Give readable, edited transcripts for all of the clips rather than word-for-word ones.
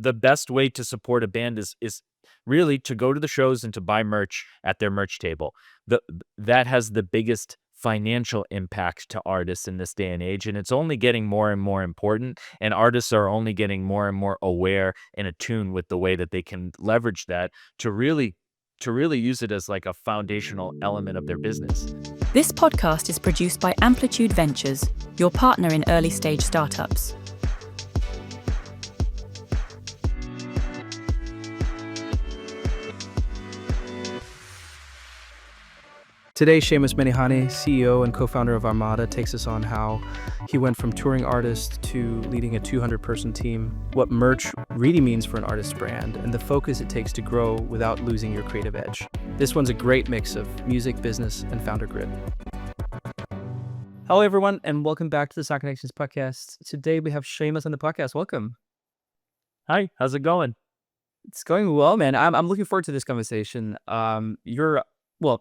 the best way to support a band is really to go to the shows and to buy merch at their merch table. That has the biggest financial impact to artists in this day and age, and it's only getting more and more important, and artists are only getting more and more aware and attuned with the way that they can leverage that to really use it as like a foundational element of their business. This podcast is produced by Amplitude Ventures, your partner in early stage startups. Today, Seamus Menihane, CEO and co-founder of Armada, takes us on how he went from touring artist to leading a 200-person team, what merch really means for an artist's brand, and the focus it takes to grow without losing your creative edge. This one's a great mix of music, business, and founder grit. Hello, everyone, and welcome back to the Sound Connections podcast. Today, we have Seamus on the podcast. Welcome. Hi, how's it going? It's going well, man. I'm looking forward to this conversation.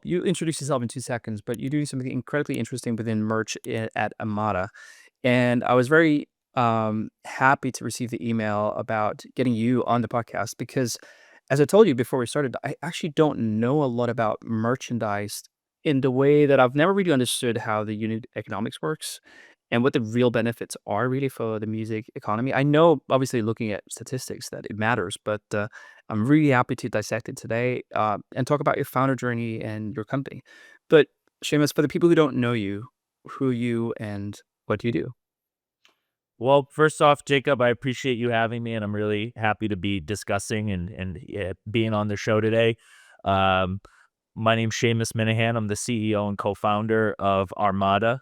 You introduce yourself in 2 seconds, but you're doing something incredibly interesting within merch at Armada. And I was very happy to receive the email about getting you on the podcast because, as I told you before we started, I actually don't know a lot about merchandise in the way that I've never really understood how the unit economics works and what the real benefits are really for the music economy. I know, obviously, looking at statistics that it matters, but I'm really happy to dissect it today and talk about your founder journey and your company. But Seamus, for the people who don't know you, who are you and what do you do? Well, first off, Jacob, I appreciate you having me, and I'm really happy to be discussing and being on the show today. My name's Seamus Menihane. I'm the CEO and co-founder of Armada.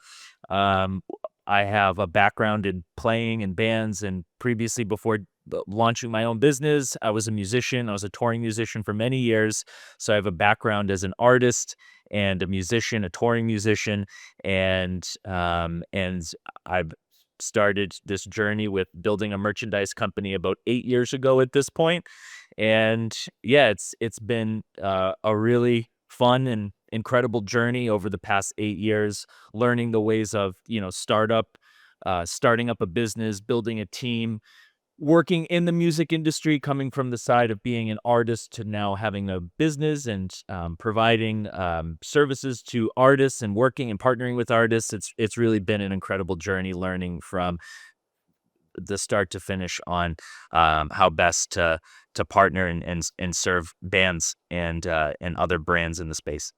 I have a background in playing in bands, and previously, before launching my own business, I was a musician. I was a touring musician for many years. So I have a background as an artist and a musician, a touring musician, and I've started this journey with building a merchandise company about 8 years ago at this point. And yeah, it's been a really fun and incredible journey over the past 8 years, learning the ways of, starting up a business, building a team, working in the music industry, coming from the side of being an artist to now having a business and providing services to artists and working and partnering with artists. It's really been an incredible journey, learning from the start to finish on how best to partner and serve bands and other brands in the space.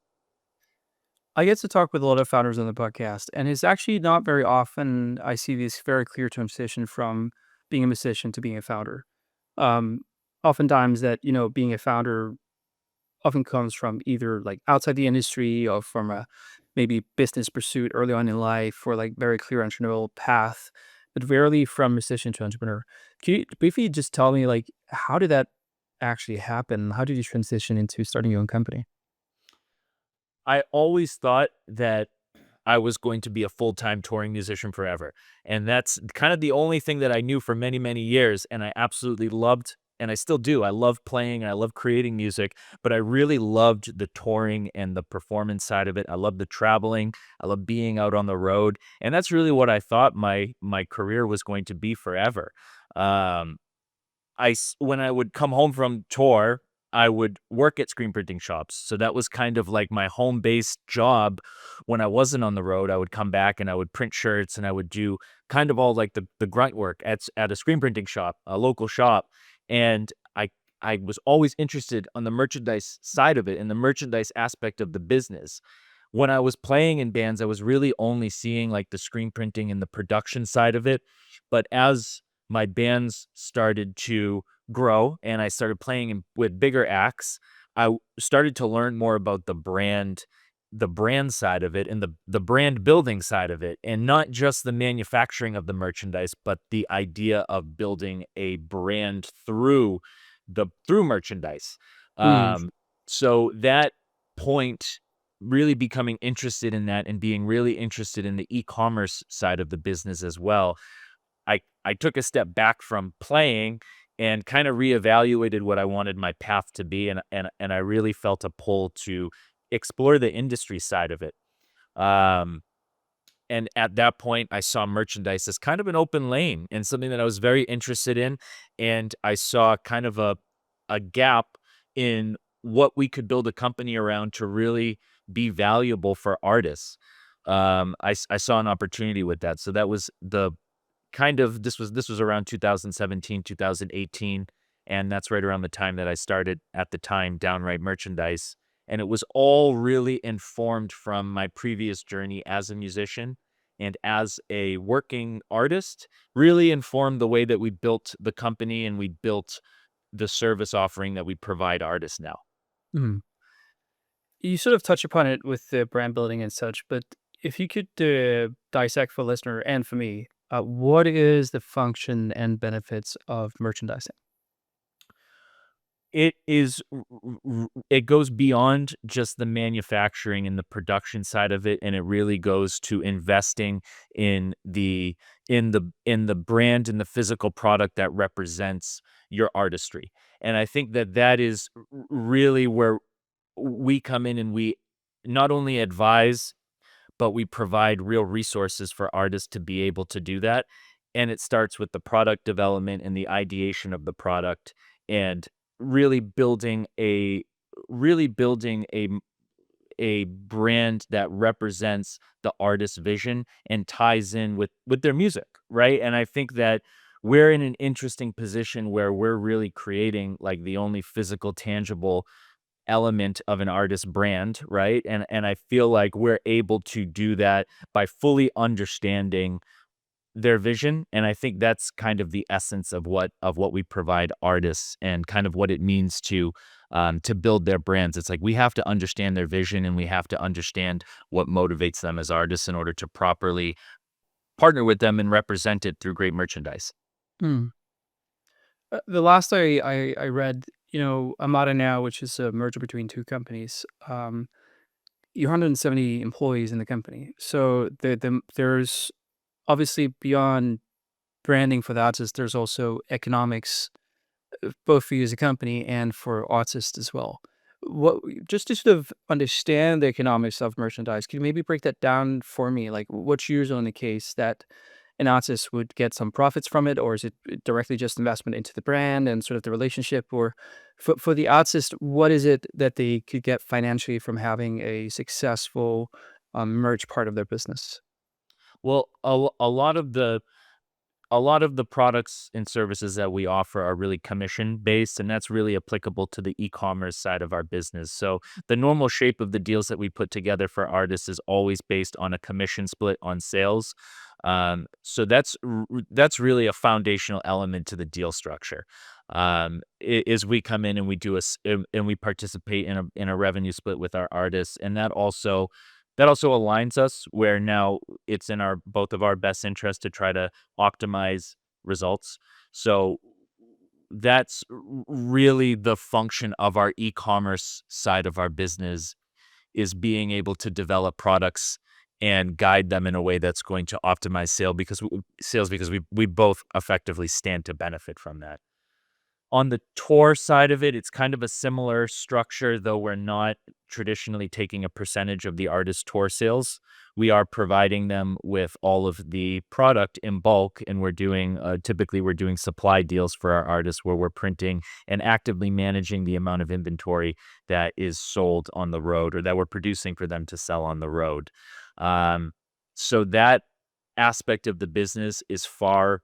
I get to talk with a lot of founders on the podcast, and it's actually not very often I see this very clear transition from being a musician to being a founder. Um, Oftentimes that, being a founder often comes from either like outside the industry or from a maybe business pursuit early on in life or like very clear entrepreneurial path, but rarely from musician to entrepreneur. Can you briefly just tell me like how did that actually happen? How did you transition into starting your own company? I always thought that I was going to be a full-time touring musician forever. And that's kind of the only thing that I knew for many, many years. And I absolutely loved, and I still do. I love playing and I love creating music, but I really loved the touring and the performance side of it. I love the traveling. I love being out on the road. And that's really what I thought my career was going to be forever. Um, when I would come home from tour, I would work at screen printing shops. So that was kind of like my home-based job. When I wasn't on the road, I would come back and I would print shirts and I would do kind of all like the grunt work at a screen printing shop, a local shop. And I was always interested on the merchandise side of it and the merchandise aspect of the business. When I was playing in bands, I was really only seeing like the screen printing and the production side of it. But as my bands started to grow and I started playing with bigger acts, I started to learn more about the brand side of it and the brand building side of it, and not just the manufacturing of the merchandise, but the idea of building a brand through merchandise. Mm. So that point, really becoming interested in that and being really interested in the e-commerce side of the business as well, I took a step back from playing and kind of reevaluated what I wanted my path to be, and I really felt a pull to explore the industry side of it. Um, and at that point, I saw merchandise as kind of an open lane and something that I was very interested in, and I saw kind of a gap in what we could build a company around to really be valuable for artists. I saw an opportunity with that, so that was the kind of this was around 2017, 2018, and that's right around the time that I started at the time Downright Merchandise, and it was all really informed from my previous journey as a musician and as a working artist, really informed the way that we built the company and we built the service offering that we provide artists now. Mhm. You sort of touch upon it with the brand building and such, but if you could dissect for listener and for me, what is the function and benefits of merchandising? It is it goes beyond just the manufacturing and the production side of it, and it really goes to investing in the brand and the physical product that represents your artistry. And I think that that is really where we come in and we not only advise but we provide real resources for artists to be able to do that. And it starts with the product development and the ideation of the product and really building a really building a brand that represents the artist's vision and ties in with their music, right? And I think that we're in an interesting position where we're really creating like the only physical tangible element of an artist brand, right? And I feel like we're able to do that by fully understanding their vision, and I think that's kind of the essence of what we provide artists and kind of what it means to build their brands. It's like we have to understand their vision and we have to understand what motivates them as artists in order to properly partner with them and represent it through great merchandise. Mm. The last I read, Amada now, which is a merger between two companies, you're 170 employees in the company. So there's obviously beyond branding for the artist, there's also economics, both for you as a company and for artists as well. What just to sort of understand the economics of merchandise, can you maybe break that down for me? Like, what's usually the case that an artist would get some profits from it, or is it directly just investment into the brand and sort of the relationship? Or for the artist, what is it that they could get financially from having a successful merch part of their business? Well, a lot of the products and services that we offer are really commission based, and that's really applicable to the e-commerce side of our business. So the normal shape of the deals that we put together for artists is always based on a commission split on sales. So that's really a foundational element to the deal structure. Is we come in and we do and we participate in a revenue split with our artists, and that also aligns us where now it's in our both of our best interest to try to optimize results. So that's really the function of our e-commerce side of our business is being able to develop products and guide them in a way that's going to optimize sales because we both effectively stand to benefit from that. On the tour side of it, it's kind of a similar structure, though we're not traditionally taking a percentage of the artist's tour sales. We are providing them with all of the product in bulk, and typically we're doing supply deals for our artists where we're printing and actively managing the amount of inventory that is sold on the road or that we're producing for them to sell on the road. Um, so that aspect of the business is far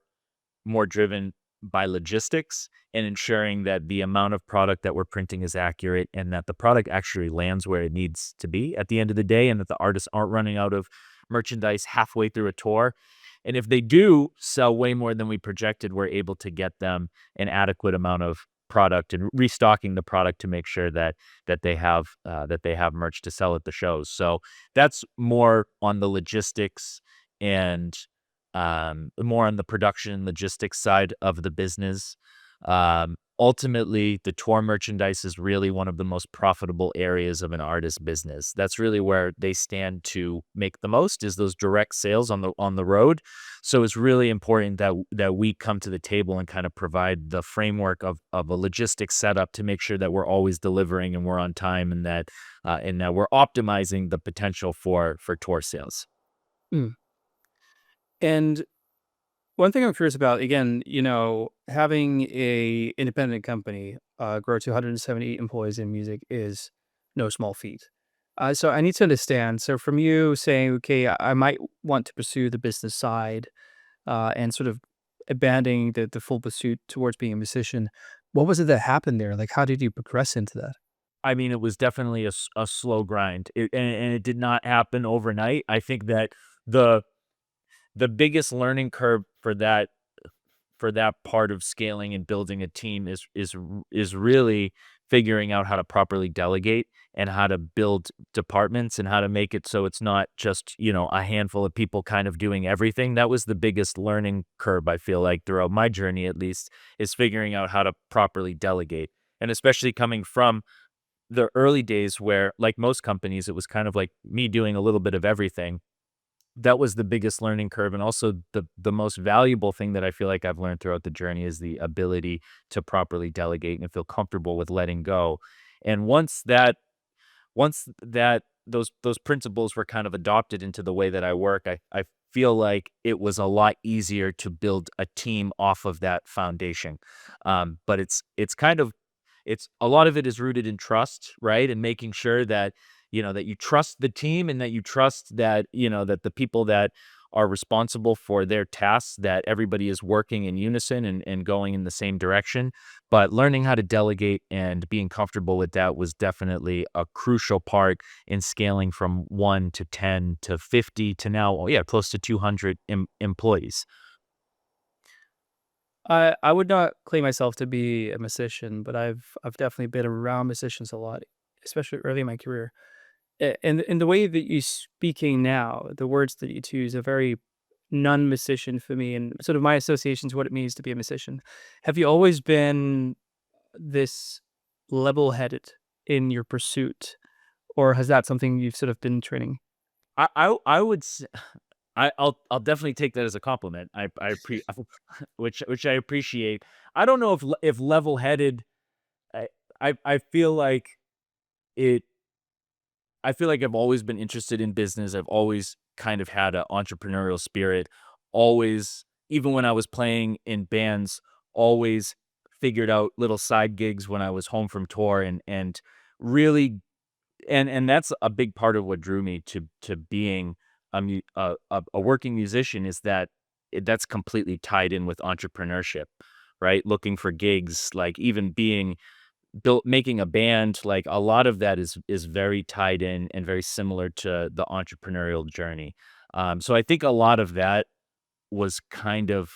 more driven by logistics and ensuring that the amount of product that we're printing is accurate and that the product actually lands where it needs to be at the end of the day and that the artists aren't running out of merchandise halfway through a tour. And if they do sell way more than we projected, we're able to get them an adequate amount of product and restocking the product to make sure that they have merch to sell at the shows. So that's more on the logistics and more on the production logistics side of the business. Ultimately, the tour merchandise is really one of the most profitable areas of an artist's business. That's really where they stand to make the most is those direct sales on the road. So it's really important that we come to the table and kind of provide the framework of a logistics setup to make sure that we're always delivering and we're on time and that we're optimizing the potential for tour sales. Mm. And one thing I'm curious about, again, having a independent company grow to 170 employees in music is no small feat. So I need to understand. So from you saying, okay, I might want to pursue the business side and sort of abandoning the full pursuit towards being a musician, what was it that happened there? Like, how did you progress into that? I mean, it was definitely a slow grind, and it did not happen overnight. I think that the the biggest learning curve for that part of scaling and building a team is really figuring out how to properly delegate and how to build departments and how to make it so it's not just, a handful of people kind of doing everything. That was the biggest learning curve, I feel like, throughout my journey at least, is figuring out how to properly delegate. And especially coming from the early days where, like most companies, it was kind of like me doing a little bit of everything. That was the biggest learning curve, and also the most valuable thing that I feel like I've learned throughout the journey is the ability to properly delegate and feel comfortable with letting go. And once that those principles were kind of adopted into the way that I work, I feel like it was a lot easier to build a team off of that foundation. But it's kind of it's a lot of it is rooted in trust, right? And making sure that, that you trust the team and that you trust that, that the people that are responsible for their tasks, that everybody is working in unison and going in the same direction. But learning how to delegate and being comfortable with that was definitely a crucial part in scaling from 1 to 10 to 50 to now, oh yeah, close to 200 employees. I would not claim myself to be a musician, but I've definitely been around musicians a lot, especially early in my career. And in the way that you're speaking now, the words that you choose are very non-musician for me, and sort of my associations what it means to be a musician. Have you always been this level-headed in your pursuit, or has that something you've sort of been training? I would I'll definitely take that as a compliment. Which I appreciate. I don't know if level-headed. I I feel like it. I feel like I've always been interested in business. I've always kind of had an entrepreneurial spirit. Always, even when I was playing in bands, always figured out little side gigs when I was home from tour, and really and that's a big part of what drew me to being a working musician, is that that's completely tied in with entrepreneurship, right? Looking for gigs, like even being built making a band, like a lot of that is very tied in and very similar to the entrepreneurial journey. So I think a lot of that was kind of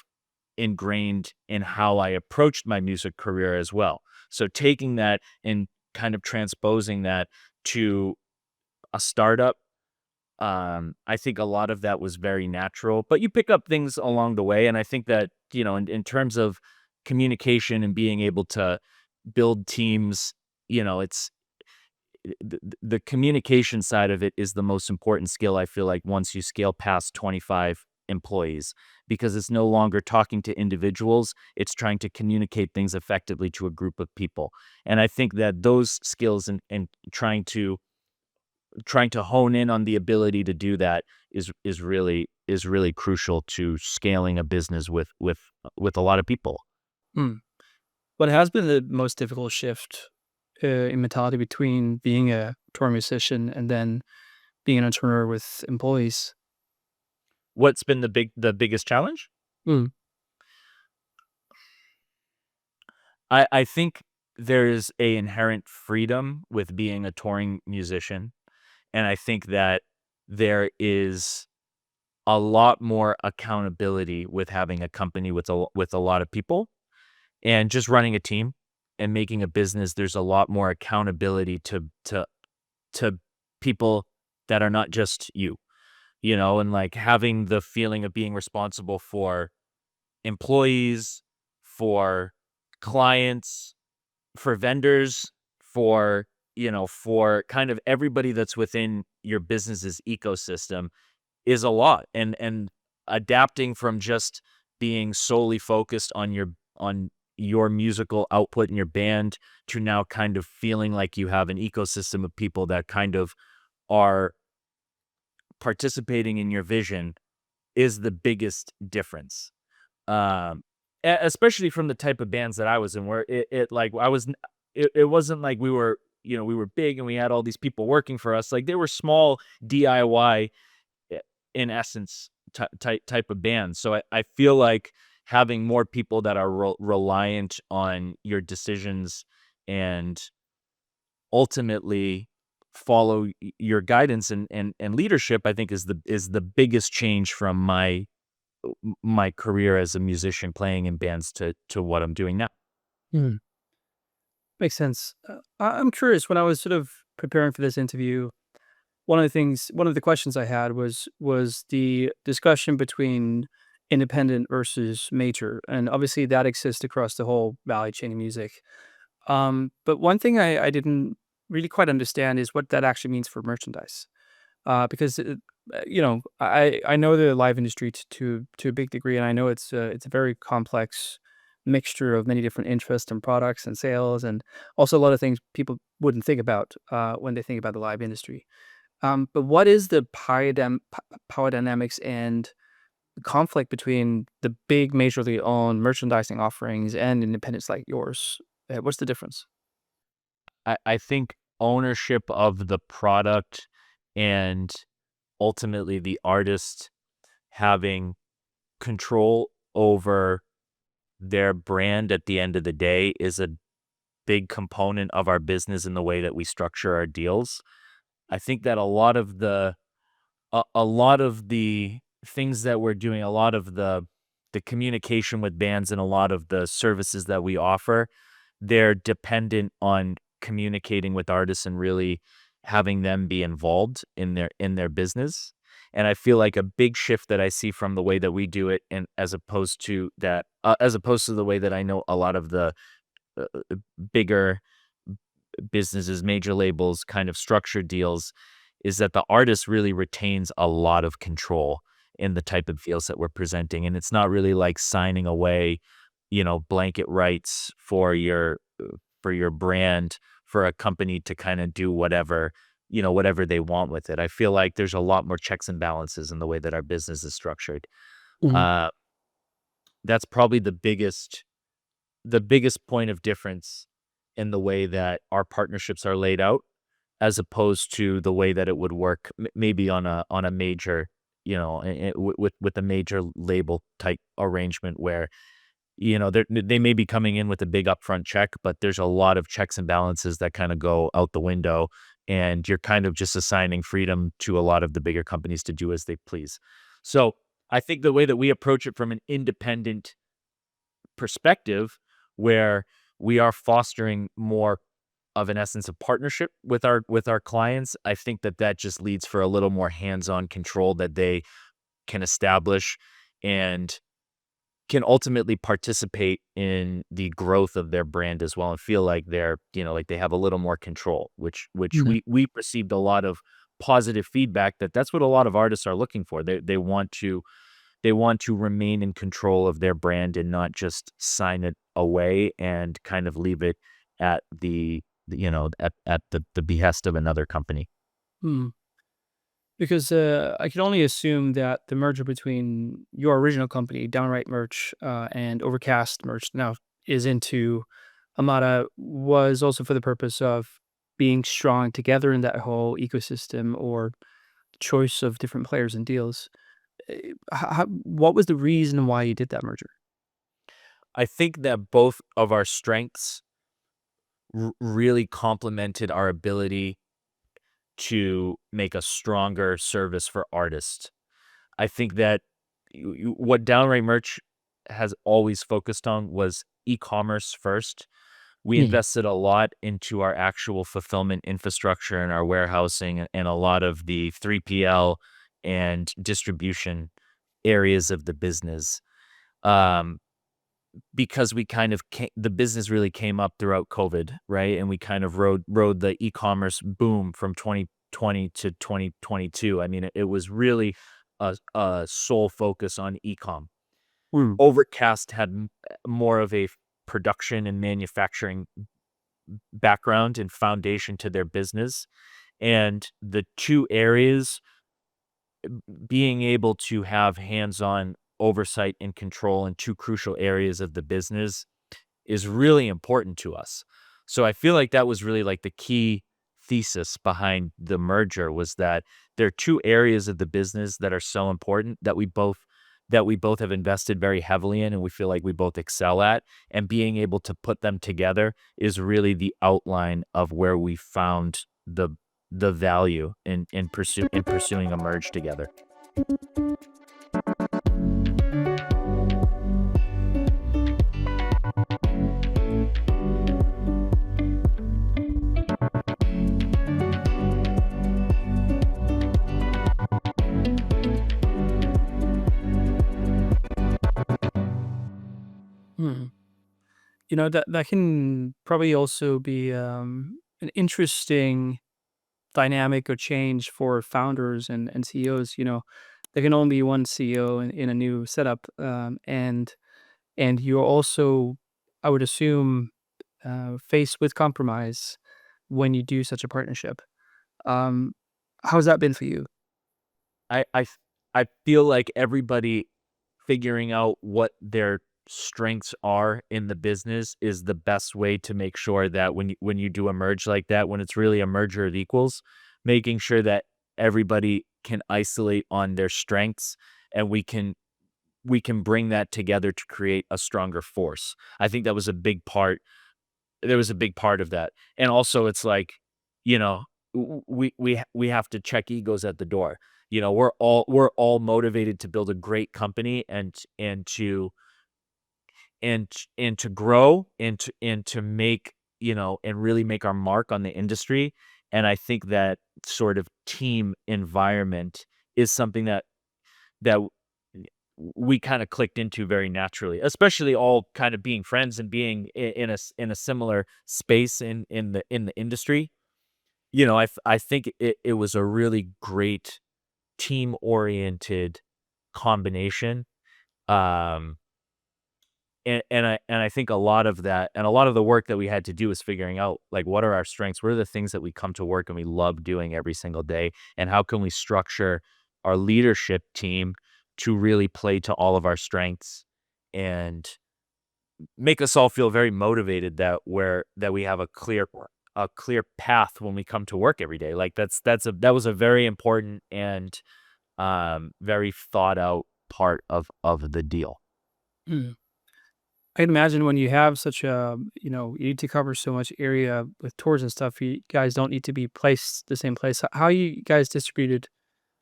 ingrained in how I approached my music career as well. So taking that and kind of transposing that to a startup, I think a lot of that was very natural, but you pick up things along the way. And I think that, in terms of communication and being able to build teams, it's the communication side of it is the most important skill, I feel like, once you scale past 25 employees, because it's no longer talking to individuals, it's trying to communicate things effectively to a group of people. And I think that those skills and trying to hone in on the ability to do that is really crucial to scaling a business with a lot of people. Hmm. What has been the most difficult shift in mentality between being a tour musician and then being an entrepreneur with employees? What's been the biggest challenge? Mm. I think there's a inherent freedom with being a touring musician, and I think that there is a lot more accountability with having a company with a lot of people, and just running a team and making a business. There's a lot more accountability to people that are not just you, and like having the feeling of being responsible for employees, for clients, for vendors, for kind of everybody that's within your business's ecosystem is a lot. And adapting from just being solely focused on your musical output in your band to now kind of feeling like you have an ecosystem of people that kind of are participating in your vision is the biggest difference. Especially from the type of bands that I was in, where it like I was, it wasn't like we were, we were big and we had all these people working for us. Like they were small DIY, in essence, type of bands. So I feel like having more people that are reliant on your decisions and ultimately follow your guidance and leadership, I think is the biggest change from my career as a musician playing in bands to what I'm doing now. Hmm. Makes sense. I'm curious. When I was sort of preparing for this interview, one of the questions I had was the discussion between independent versus major, and obviously that exists across the whole value chain of music. But one thing I didn't really quite understand is what that actually means for merchandise. Because I know the live industry to a big degree, and I know it's a very complex mixture of many different interests and products and sales, and also a lot of things people wouldn't think about when they think about the live industry. But what is the power dynamics and conflict between the big majorly owned merchandising offerings and independents like yours? What's the difference? I think ownership of the product and ultimately the artist having control over their brand at the end of the day is a big component of our business in the way that we structure our deals. I think that a lot of the things that we're doing, a lot of the communication with bands and a lot of the services that we offer, they're dependent on communicating with artists and really having them be involved in their business. And I feel like a big shift that I see from the way that we do it, and as opposed to the way that I know a lot of the bigger businesses, major labels, kind of structured deals, is that the artist really retains a lot of control in the type of deals that we're presenting. And it's not really like signing away, blanket rights for your brand for a company to kind of do whatever they want with it. I feel like there's a lot more checks and balances in the way that our business is structured. Mhm. Uh, that's probably the biggest point of difference in the way that our partnerships are laid out, as opposed to the way that it would work maybe on a major, with a major label type arrangement where they may be coming in with a big upfront check, but there's a lot of checks and balances that kind of go out the window, and you're kind of just assigning freedom to a lot of the bigger companies to do as they please. So I think the way that we approach it from an independent perspective, where we are fostering more of an essence of partnership with our clients, I think that that just leads for a little more hands-on control that they can establish and can ultimately participate in the growth of their brand as well, and feel like like they have a little more control, which Mhm. we received a lot of positive feedback that that's what a lot of artists are looking for. They want to remain in control of their brand and not just sign it away and kind of leave it at the behest of another company. Hmm. Because I can only assume that the merger between your original company, Downright Merch, and Overcast Merch, now is into Armada, was also for the purpose of being strong together in that whole ecosystem or choice of different players and deals. What was the reason why you did that merger? I think that both of our strengths really complemented our ability to make a stronger service for artists. I think that what Downright Merch has always focused on was e-commerce first. We Hmm. invested a lot into our actual fulfillment infrastructure and our warehousing and a lot of the 3PL and distribution areas of the business. Um, because the business really came up throughout COVID, right? And we kind of rode the e-commerce boom from 2020 to 2022. I mean, it was really a sole focus on e-com. Mm. Overcast had more of a production and manufacturing background and foundation to their business, and the two areas being able to have hands-on oversight and control in two crucial areas of the business is really important to us. So I feel like that was really like the key thesis behind the merger, was that there are two areas of the business that are so important that we both have invested very heavily in and we feel like we both excel at, and being able to put them together is really the outline of where we found the value in pursuing a merge together. Hmm. That can probably also be an interesting dynamic or change for founders and CEOs. There can only be one CEO in a new setup, and you're also, I would assume, faced with compromise when you do such a partnership. Um, how's that been for you? I feel like everybody figuring out what their strengths are in the business is the best way to make sure that when you do a merge like that, when it's really a merger of equals, making sure that everybody can isolate on their strengths, and we can bring that together to create a stronger force. I think that was a big part there was a big part of that. And also it's like, you know, we have to check egos at the door. We're all motivated to build a great company, and to grow, and to make, and really make our mark on the industry. And I think that sort of team environment is something that we kind of clicked into very naturally, especially all kind of being friends and being in a similar space in the industry. I think it was a really great team oriented combination. Um, and I think a lot of that, and a lot of the work that we had to do is figuring out, like, what are our strengths? What are the things that we come to work and we love doing every single day? And how can we structure our leadership team to really play to all of our strengths, and make us all feel very motivated that we have a clear path when we come to work every day. Like, that was a very important and very thought out part of the deal. Mm. I can imagine when you have such a, you need to cover so much area with tours and stuff, you guys don't need to be placed the same place. How are you guys distributed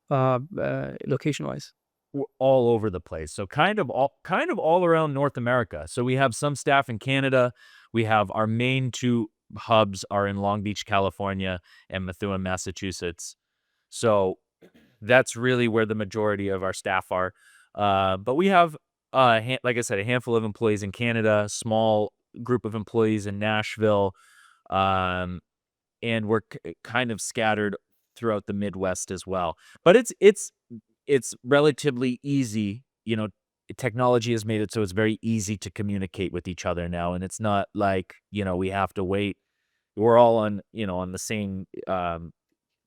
location wise? We're all over the place. So kind of all around North America. So we have some staff in Canada. We have our main two hubs are in Long Beach, California, and Methuen, Massachusetts. So that's really where the majority of our staff are. But we have, like I said, a handful of employees in Canada, small group of employees in Nashville, um, and we're kind of scattered throughout the Midwest as well. But it's relatively easy. Technology has made it so it's very easy to communicate with each other now, and it's not like, we have to wait. We're all on the same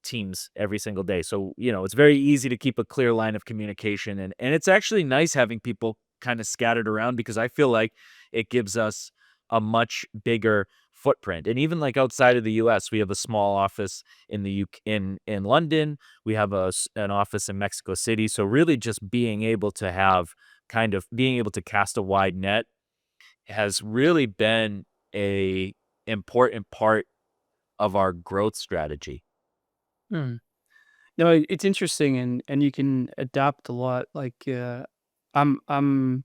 teams every single day. So, it's very easy to keep a clear line of communication, and it's actually nice having people kind of scattered around, because I feel like it gives us a much bigger footprint. And even like outside of the US, we have a small office in the UK, in London. We have an office in Mexico City. So really just being able to cast a wide net has really been a important part of our growth strategy. Hmm. No, it's interesting, and you can adapt a lot. Like, I'm I'm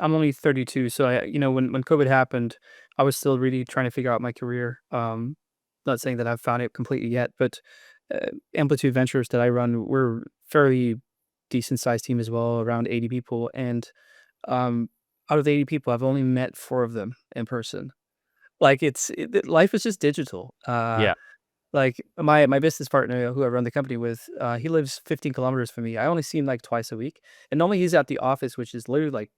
I'm only 32, so when COVID happened, I was still really trying to figure out my career. Not saying that I've found it completely yet, but Amplitude Ventures that I run, we're fairly decent sized team as well, around 80 people, and um, out of the 80 people, I've only met four of them in person. Like, life is just digital. Yeah. Like, my business partner, who I run the company with, he lives 15 kilometers from me. I only see him, like, twice a week, and normally he's at the office, which is literally, like,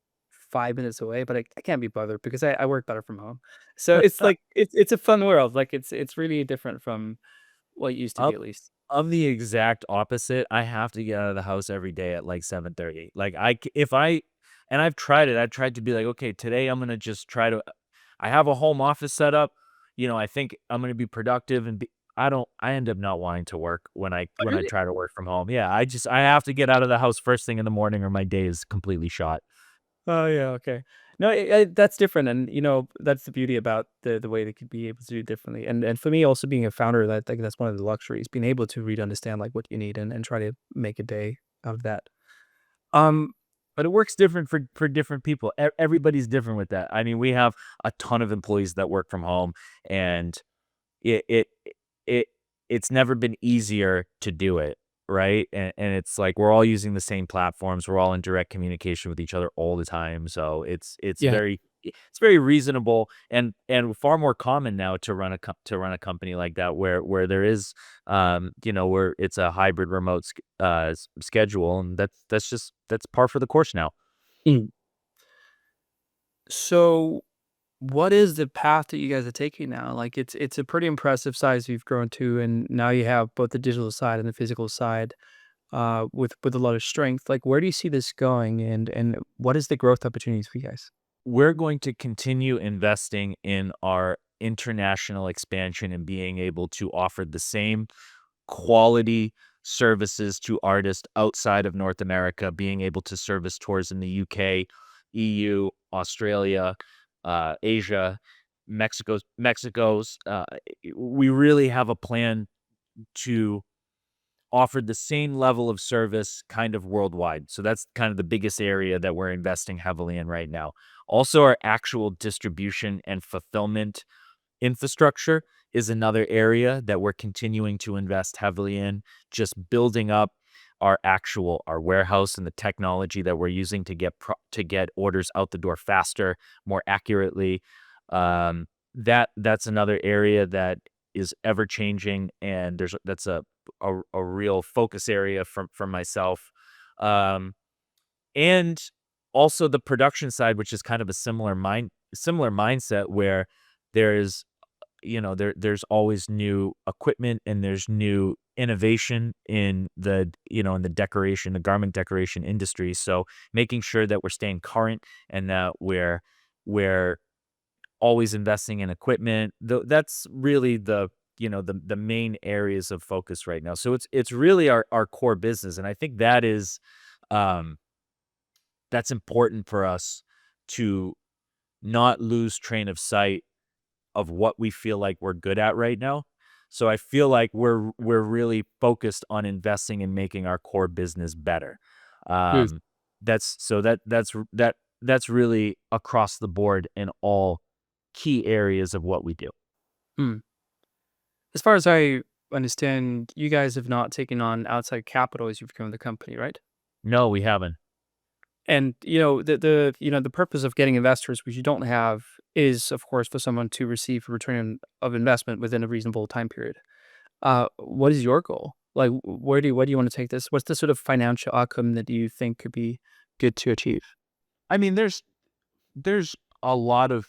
5 minutes away, but I can't be bothered because I work better from home. So it's like it's a fun world. Like, it's really different from, Well, it used to be Up at least. of the exact opposite, I have to get out of the house every day at, like, 7:30. Like, I c if I and I've tried it, I've tried to be like, "Okay, today I'm gonna just try to." I have a home office set up, I think I'm gonna be productive and be I end up not wanting to work Oh, when I really? try to work from home. Yeah, I have to get out of the house first thing in the morning or my day is completely shot. Oh, yeah, okay. No, that's different, and, that's the beauty about the way they could be able to do it differently, and for me, also being a founder, that I think that's one of the luxuries, being able to really understand, like, what you need and try to make a day of that. Um, But it works different for different people. Everybody's different with that. I mean, we have a ton of employees that work from home, and it it it it's never been easier to do it, right? And it's like we're all using the same platforms. We're all in direct communication with each other all the time. So yeah. it's very reasonable and far more common now to run a company like that where there is where it's a hybrid remote schedule, and that's par for the course now. Mm. So, what is the path that you guys are taking now? Like, it's a pretty impressive size you've grown to, and now you have both the digital side and the physical side, with a lot of strength. Like, where do you see this going, and what is the growth opportunities for you guys? We're going to continue investing in our international expansion and being able to offer the same quality services to artists outside of North America, being able to service tours in the UK, EU, Australia, Asia, Mexico's. We really have a plan to offer the same level of service kind of worldwide. So that's kind of the biggest area that we're investing heavily in right now. Also, our actual distribution and fulfillment infrastructure is another area that we're continuing to invest heavily in, just building up our warehouse and the technology that we're using to get orders out the door faster, more accurately. That's another area that is ever changing, and that's a real focus area for myself. Um, and also the production side, which is kind of a similar mindset where there's there's always new equipment and there's new innovation in the garment decoration industry. So making sure that we're staying current and that we're always investing in equipment. That's really the main areas of focus right now. So it's really our core business, and I think um that's important for us to not lose train of sight of what we feel like we're good at right now. So I feel like we're really focused on investing and making our core business better. Good. Um, that's really across the board in all key areas of what we do. Hmm. As far as I understand, you guys have not taken on outside capital as you've grown the company, right? No, we haven't. And, the purpose of getting investors, which you don't have, is, of course, for someone to receive a return of investment within a reasonable time period. What is your goal? Like, where do you want to take this? What's the sort of financial outcome that you think could be good to achieve? I mean, there's a lot of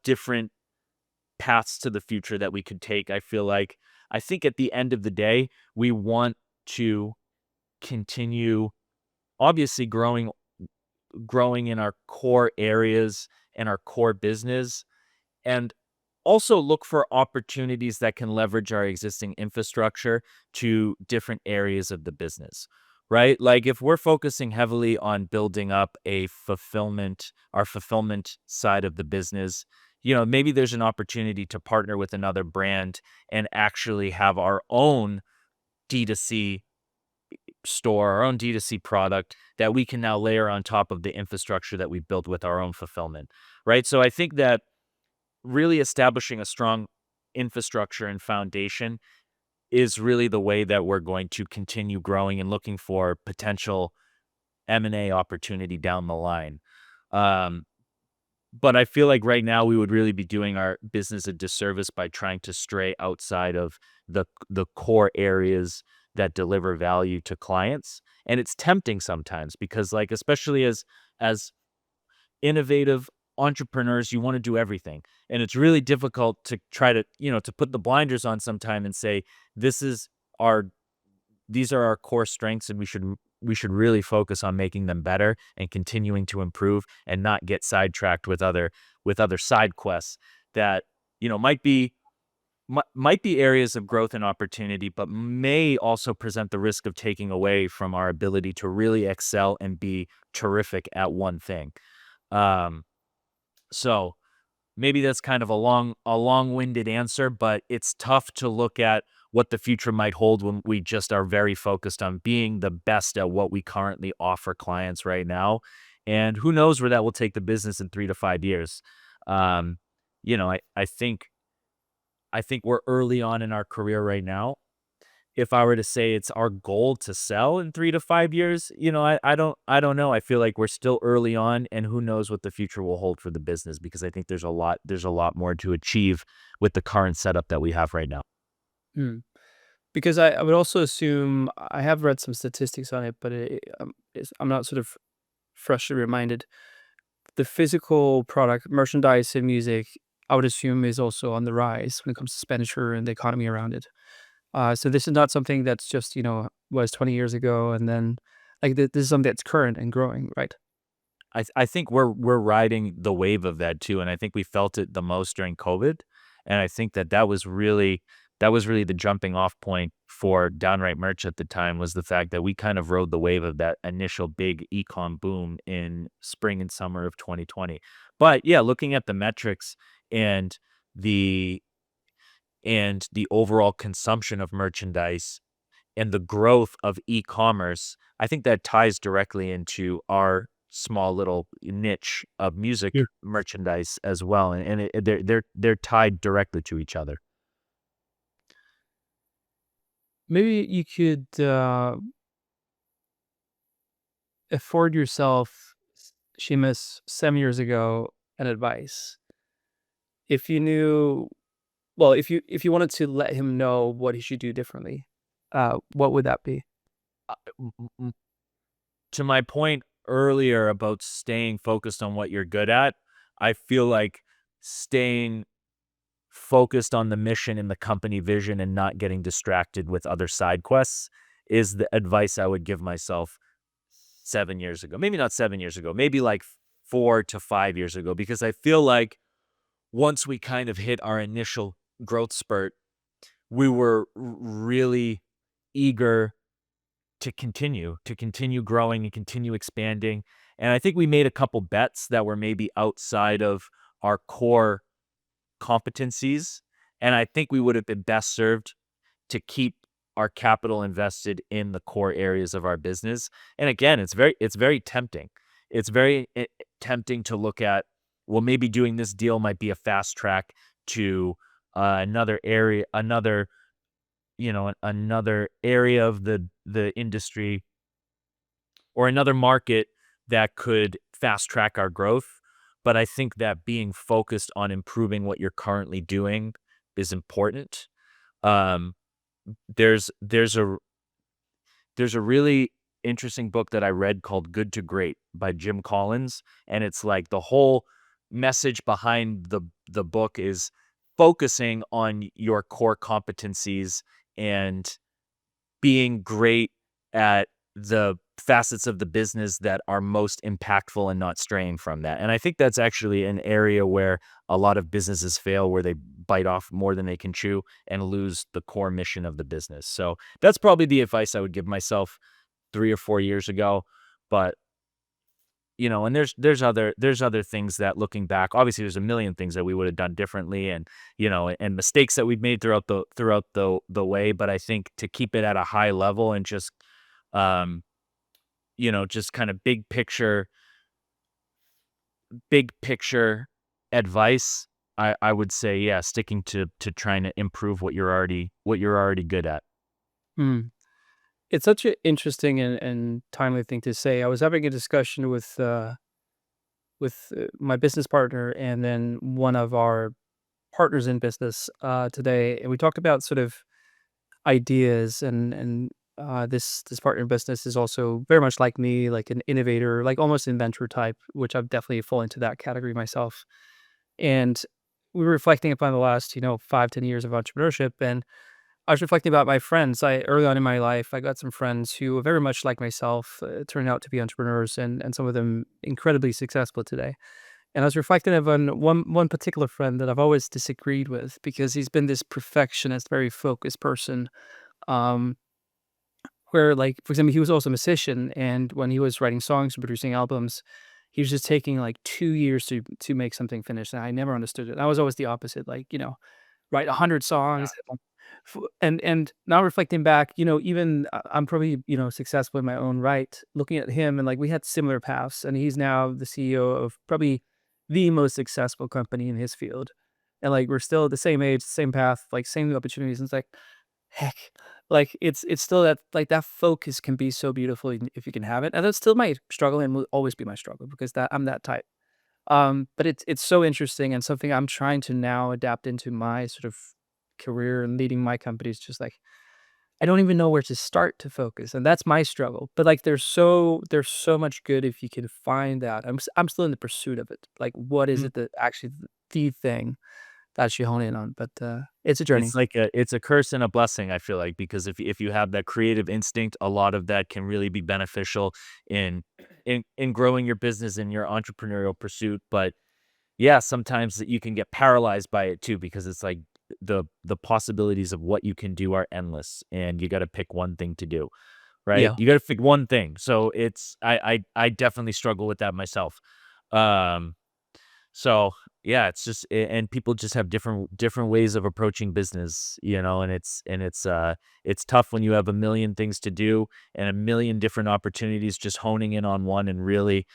different paths to the future that we could take. I think at the end of the day, we want to continue obviously growing in our core areas and our core business, and also look for opportunities that can leverage our existing infrastructure to different areas of the business, right? Like if we're focusing heavily on building up our fulfillment side of the business, maybe there's an opportunity to partner with another brand and actually have our own D2C store, our own D2C product that we can now layer on top of the infrastructure that we built with our own fulfillment, right? So I think that really establishing a strong infrastructure and foundation is really the way that we're going to continue growing and looking for potential M&A opportunity down the line. Um, but I feel like right now we would really be doing our business a disservice by trying to stray outside of the core areas that deliver value to clients. And it's tempting sometimes because like especially as innovative entrepreneurs, you want to do everything. And it's really difficult to try to, to put the blinders on sometime and say, this is our these are our core strengths, and we should really focus on making them better and continuing to improve and not get sidetracked with other side quests that, might be might be areas of growth and opportunity, but may also present the risk of taking away from our ability to really excel and be terrific at one thing. Um, so maybe that's kind of a long-winded answer, but it's tough to look at what the future might hold when we just are very focused on being the best at what we currently offer clients right now. And who knows where that will take the business in 3 to 5 years. Um, I think we're early on in our career right now. If I were to say it's our goal to sell in 3 to 5 years, I don't know. I feel like we're still early on, and who knows what the future will hold for the business, because I think there's a lot more to achieve with the current setup that we have right now. Mm. Because I would also assume I have read some statistics on it, but I'm not sort of freshly reminded. The physical product, merchandise, and music, I would assume is also on the rise when it comes to expenditure and the economy around it. So this is not something that's just was 20 years ago, and then like this is something that's current and growing, right? I think we're riding the wave of that too, and I think we felt it the most during COVID, and I think that was really the jumping off point for downright merch at the time, was the fact that we kind of rode the wave of that initial big ecom boom in spring and summer of 2020. But yeah, looking at the metrics and the the overall consumption of merchandise and the growth of e-commerce, I think that ties directly into our small little niche of music Yeah. merchandise as well, and they're tied directly to each other. Maybe you could afford yourself, Seamus, 7 years ago, an advice. If you knew, well, if you wanted to let him know what he should do differently, what would that be? M- m- To my point earlier about staying focused on what you're good at, I feel like staying focused on the mission and the company vision and not getting distracted with other side quests is the advice I would give myself 7 years ago. Maybe not 7 years ago, maybe like 4 to 5 years ago, because I feel like once we kind of hit our initial growth spurt, we were really eager to continue growing and continue expanding. And I think we made a couple bets that were maybe outside of our core competencies. And I think we would have been best served to keep our capital invested in the core areas of our business. And again, it's very tempting. It's very tempting to look at, well, maybe doing this deal might be a fast track to another area, another area of the industry, or another market that could fast track our growth. But I think that being focused on improving what you're currently doing is important. Um, there's a really interesting book that I read called Good to Great by Jim Collins, and it's like the whole message behind the book is focusing on your core competencies and being great at the facets of the business that are most impactful and not straying from that. And I think that's actually an area where a lot of businesses fail, where they bite off more than they can chew and lose the core mission of the business. So that's probably the advice I would give myself 3 or 4 years ago. But and there's other things that, looking back, obviously there's a million things that we would have done differently, and and mistakes that we've made throughout the way. But I think to keep it at a high level and um just kind of big picture advice, I would say, yeah, sticking to trying to improve what you're already good at. Hmm. It's such an interesting and timely thing to say. I was having a discussion with my business partner and then one of our partners in business today, and we talked about sort of ideas and This partner in business is also very much like me, like an innovator, like almost inventor type, which I've definitely fall into that category myself. And we were reflecting upon the last, 5, 10 years of entrepreneurship, and I was reflecting about my friends. I Early on in my life, I got some friends who were very much like myself, turned out to be entrepreneurs, and some of them incredibly successful today. And I was reflecting on one particular friend that I've always disagreed with because he's been this perfectionist, very focused person. Um, where, like, for example, he was also a musician, and when he was writing songs and producing albums, he was just taking like 2 years to make something finished. And I never understood it. I was always the opposite, like, write 100 songs. And now reflecting back, even I'm probably, successful in my own right. Looking at him, and like we had similar paths, and he's now the CEO of probably the most successful company in his field. And like we're still at the same age, same path, like same opportunities. And it's like, heck, like it's still that, like, that focus can be so beautiful if you can have it. And that's still my struggle and will always be my struggle because that I'm that type. But it's so interesting and something I'm trying to now adapt into my sort of career and leading my companies. Just like I don't even know where to start to focus, and that's my struggle. But like there's so much good if you can find that. I'm still in the pursuit of it. Like what is Mm. it that actually the thing that you hone in on? But it's a journey. It's a curse and a blessing, I feel like, because if you have that creative instinct, a lot of that can really be beneficial in in growing your business and your entrepreneurial pursuit. But yeah, sometimes that you can get paralyzed by it too, because it's like the possibilities of what you can do are endless, and you got to pick one thing to do, right? Yeah. You got to pick one thing. So it's I definitely struggle with that myself. Um, so yeah, it's just and people just have different ways of approaching business, and it's tough when you have a million things to do and a million different opportunities. Just honing in on one and really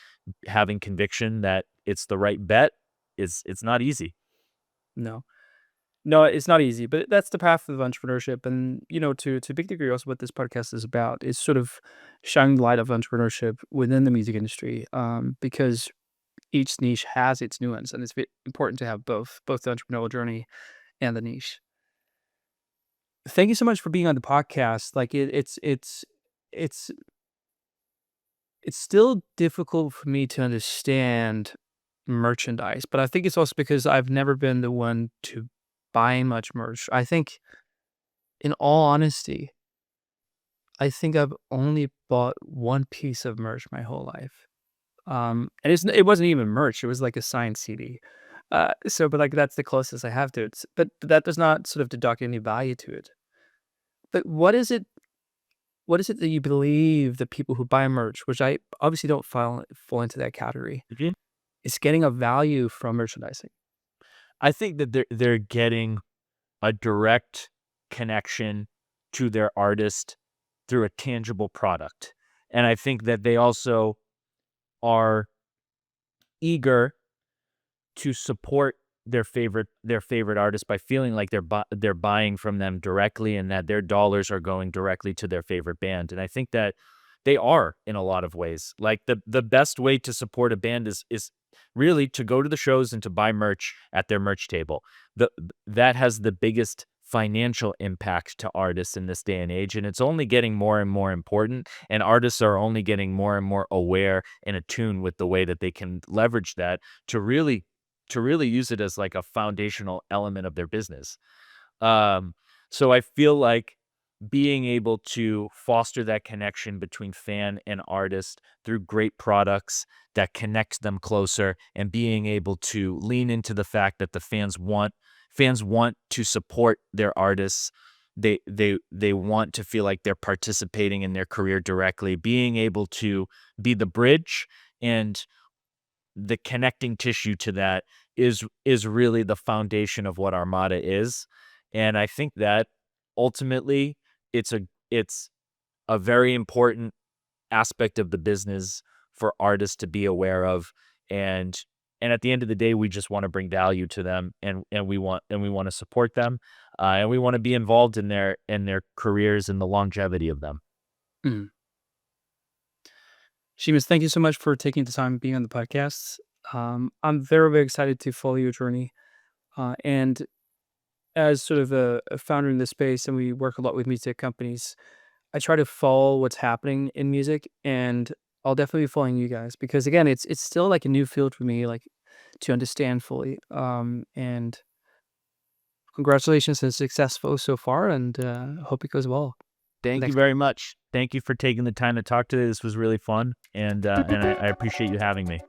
having conviction that it's the right bet is it's not easy. No. No, it's not easy, but that's the path of entrepreneurship. And, to a big degree, also what this podcast is about is sort of shining the light of entrepreneurship within the music industry, because each niche has its nuance, and it's important to have both the entrepreneurial journey and the niche. Thank you so much for being on the podcast. Like it's it's still difficult for me to understand merchandise, but I think it's also because I've never been the one to buy much merch. I think, in all honesty, I think I've only bought one piece of merch my whole life. And it wasn't even merch, it was like a signed CD. But, like, that's the closest I have to it. But that does not sort of deduct any value to it. But what is it that you believe the people who buy merch, which I obviously don't fall into that category, Mhm. is getting a value from merchandising? I think that they're getting a direct connection to their artist through a tangible product. And I think that they also are eager to support their favorite artist by feeling like they're buying from them directly and that their dollars are going directly to their favorite band. And I think that they are in a lot of ways. Like the best way to support a band is really to go to the shows and to buy merch at their merch table. The That has the biggest financial impact to artists in this day and age, and it's only getting more and more important, and artists are only getting more and more aware and attuned with the way that they can leverage that to really use it as like a foundational element of their business. Um, so I feel like being able to foster that connection between fan and artist through great products that connects them closer, and being able to lean into the fact that the fans want to support their artists. They want to feel like they're participating in their career directly. Being able to be the bridge and the connecting tissue to that is really the foundation of what Armada is. And I think that ultimately it's a very important aspect of the business for artists to be aware of. And at the end of the day, we just want to bring value to them, and we want to support them, and we want to be involved in their careers and the longevity of them. Mm. Seamus, thank you so much for taking the time being on the podcast. I'm very, very excited to follow your journey. And as sort of a founder in this space, and we work a lot with music companies, I try to follow what's happening in music, and I'll definitely be following you guys because again, it's still like a new field for me, like to understand fully. And congratulations and successful so far, and hope it goes well Thank you next time. very much. Thank you for taking the time to talk today. This was really fun, and I appreciate you having me.